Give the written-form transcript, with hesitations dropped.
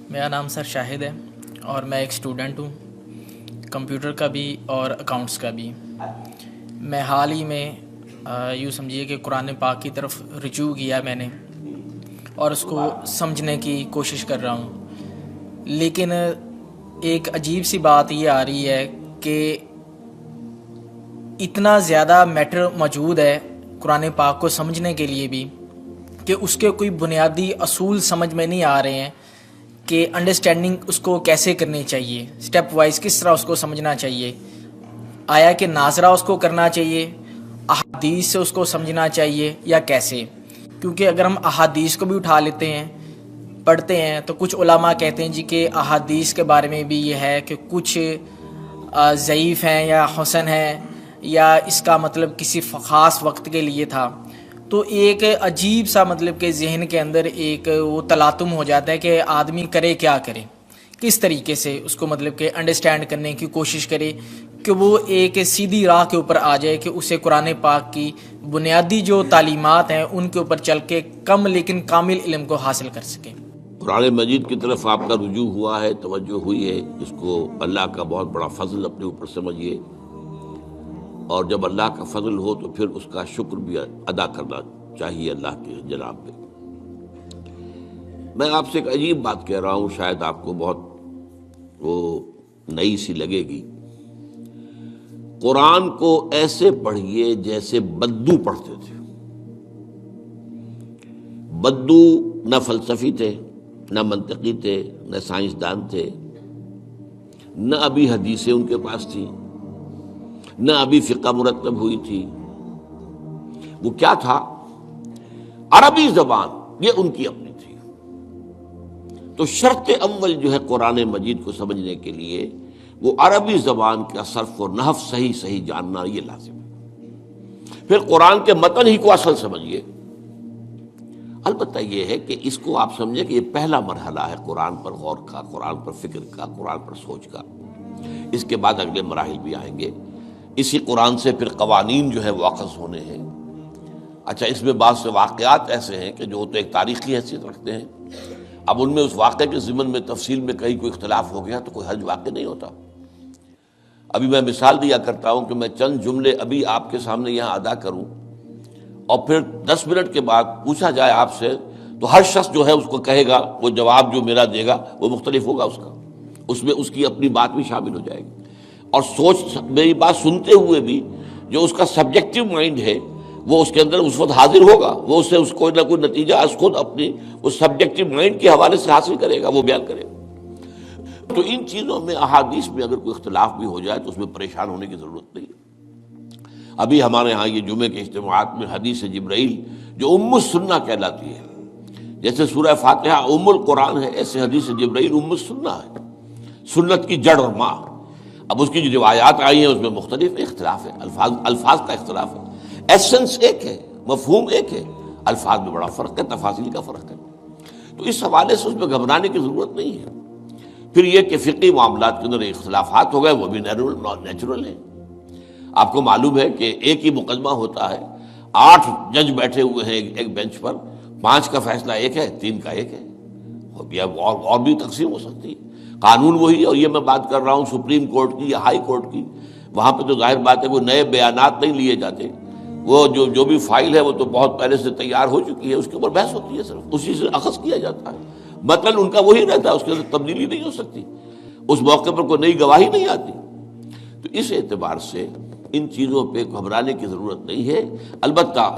میرا نام سر شاہد ہے اور میں ایک اسٹوڈنٹ ہوں، کمپیوٹر کا بھی اور اکاؤنٹس کا بھی۔ میں حال ہی میں یوں سمجھیے کہ قرآن پاک کی طرف رجوع کیا میں نے اور اس کو سمجھنے کی کوشش کر رہا ہوں، لیکن ایک عجیب سی بات یہ آ رہی ہے کہ اتنا زیادہ میٹر موجود ہے قرآن پاک کو سمجھنے کے لیے بھی کہ اس کے کوئی بنیادی اصول سمجھ میں نہیں آ رہے ہیں کہ انڈرسٹینڈنگ اس کو کیسے کرنی چاہیے، سٹیپ وائز کس طرح اس کو سمجھنا چاہیے، آیا کہ ناظرہ اس کو کرنا چاہیے، احادیث سے اس کو سمجھنا چاہیے یا کیسے؟ کیونکہ اگر ہم احادیث کو بھی اٹھا لیتے ہیں پڑھتے ہیں تو کچھ علماء کہتے ہیں جی کہ احادیث کے بارے میں بھی یہ ہے کہ کچھ ضعیف ہیں یا حسن ہیں یا اس کا مطلب کسی خاص وقت کے لیے تھا۔ تو ایک عجیب سا مطلب کہ ذہن کے اندر ایک وہ تلاطم ہو جاتا ہے کہ آدمی کرے کیا کرے، کس طریقے سے اس کو مطلب کہ انڈرسٹینڈ کرنے کی کوشش کرے کہ وہ ایک سیدھی راہ کے اوپر آ جائے کہ اسے قرآن پاک کی بنیادی جو تعلیمات ہیں ان کے اوپر چل کے کم لیکن کامل علم کو حاصل کر سکے۔ قرآن مجید کی طرف آپ کا رجوع ہوا ہے، توجہ ہوئی ہے، اس کو اللہ کا بہت بڑا فضل اپنے اوپر سمجھیے، اور جب اللہ کا فضل ہو تو پھر اس کا شکر بھی ادا کرنا چاہیے اللہ کے جناب میں۔ میں آپ سے ایک عجیب بات کہہ رہا ہوں، شاید آپ کو بہت وہ نئی سی لگے گی۔ قرآن کو ایسے پڑھیے جیسے بدو پڑھتے تھے۔ بدو نہ فلسفی تھے، نہ منطقی تھے، نہ سائنسدان تھے، نہ ابھی حدیثیں ان کے پاس تھی، نہ ابھی فقہ مرتب ہوئی تھی۔ وہ کیا تھا؟ عربی زبان، یہ ان کی اپنی تھی۔ تو شرط اول جو ہے قرآن مجید کو سمجھنے کے لیے وہ عربی زبان کا صرف و نحو صحیح جاننا یہ لازم ہے۔ پھر قرآن کے متن ہی کو اصل سمجھیے۔ البتہ یہ ہے کہ اس کو آپ سمجھیں کہ یہ پہلا مرحلہ ہے قرآن پر غور کا، قرآن پر فکر کا، قرآن پر سوچ کا۔ اس کے بعد اگلے مراحل بھی آئیں گے۔ اسی قرآن سے پھر قوانین جو ہے وہ اخذ ہونے ہیں۔ اچھا، اس میں بعض سے واقعات ایسے ہیں کہ جو تو ایک تاریخی حیثیت رکھتے ہیں، اب ان میں اس واقعے کے ضمن میں تفصیل میں کہیں کوئی اختلاف ہو گیا تو کوئی حرج واقع نہیں ہوتا۔ ابھی میں مثال دیا کرتا ہوں کہ میں چند جملے ابھی آپ کے سامنے یہاں ادا کروں اور پھر 10 منٹ کے بعد پوچھا جائے آپ سے تو ہر شخص جو ہے اس کو کہے گا، وہ جواب جو میرا دے گا وہ مختلف ہوگا، اس کا اس میں اس کی اپنی بات بھی شامل ہو جائے گی، اور سوچ میری بات سنتے ہوئے بھی جو اس کا سبجیکٹو مائنڈ ہے وہ اس کے اندر اس وقت حاضر ہوگا، وہ اس سے اس کوئی نہ کوئی نتیجہ از خود اپنی اس سبجیکٹو مائنڈ کے حوالے سے حاصل کرے گا، وہ بیان کرے گا۔ تو ان چیزوں میں احادیث میں اگر کوئی اختلاف بھی ہو جائے تو اس میں پریشان ہونے کی ضرورت نہیں ہے۔ ابھی ہمارے ہاں یہ جمعے کے اجتماعات میں حدیث جبرائیل جو ام السنہ کہلاتی ہے، جیسے سورہ فاتحہ ام القرآن ہے، ایسے حدیث جبرائیل ام السنہ ہے، سنت کی جڑ اور ماں۔ اب اس کی جو روایات آئی ہیں اس میں مختلف اختلاف ہے، الفاظ کا اختلاف ہے، ایسنس ایک ہے، مفہوم ایک ہے، الفاظ میں بڑا فرق ہے، تفاصیل کا فرق ہے۔ تو اس حوالے سے اس میں گھبرانے کی ضرورت نہیں ہے۔ پھر یہ کہ فقہی معاملات کے اندر اختلافات ہو گئے، وہ بھی نیچرل ہیں۔ آپ کو معلوم ہے کہ ایک ہی مقدمہ ہوتا ہے، 8 جج بیٹھے ہوئے ہیں ایک بینچ پر، 5 کا فیصلہ ایک ہے، 3 کا ایک ہے، اور بھی تقسیم ہو سکتی ہے۔ قانون وہی، اور یہ میں بات کر رہا ہوں سپریم کورٹ کی یا ہائی کورٹ کی، وہاں پہ تو ظاہر بات ہے وہ نئے بیانات نہیں لیے جاتے، وہ جو بھی فائل ہے وہ تو بہت پہلے سے تیار ہو چکی ہے، اس کے اوپر بحث ہوتی ہے، صرف اسی سے اخذ کیا جاتا ہے، مطلب ان کا وہی رہتا ہے، اس کے اندر تبدیلی نہیں ہو سکتی، اس موقع پر کوئی نئی گواہی نہیں آتی۔ تو اس اعتبار سے ان چیزوں پہ گھبرانے کی ضرورت نہیں ہے۔ البتہ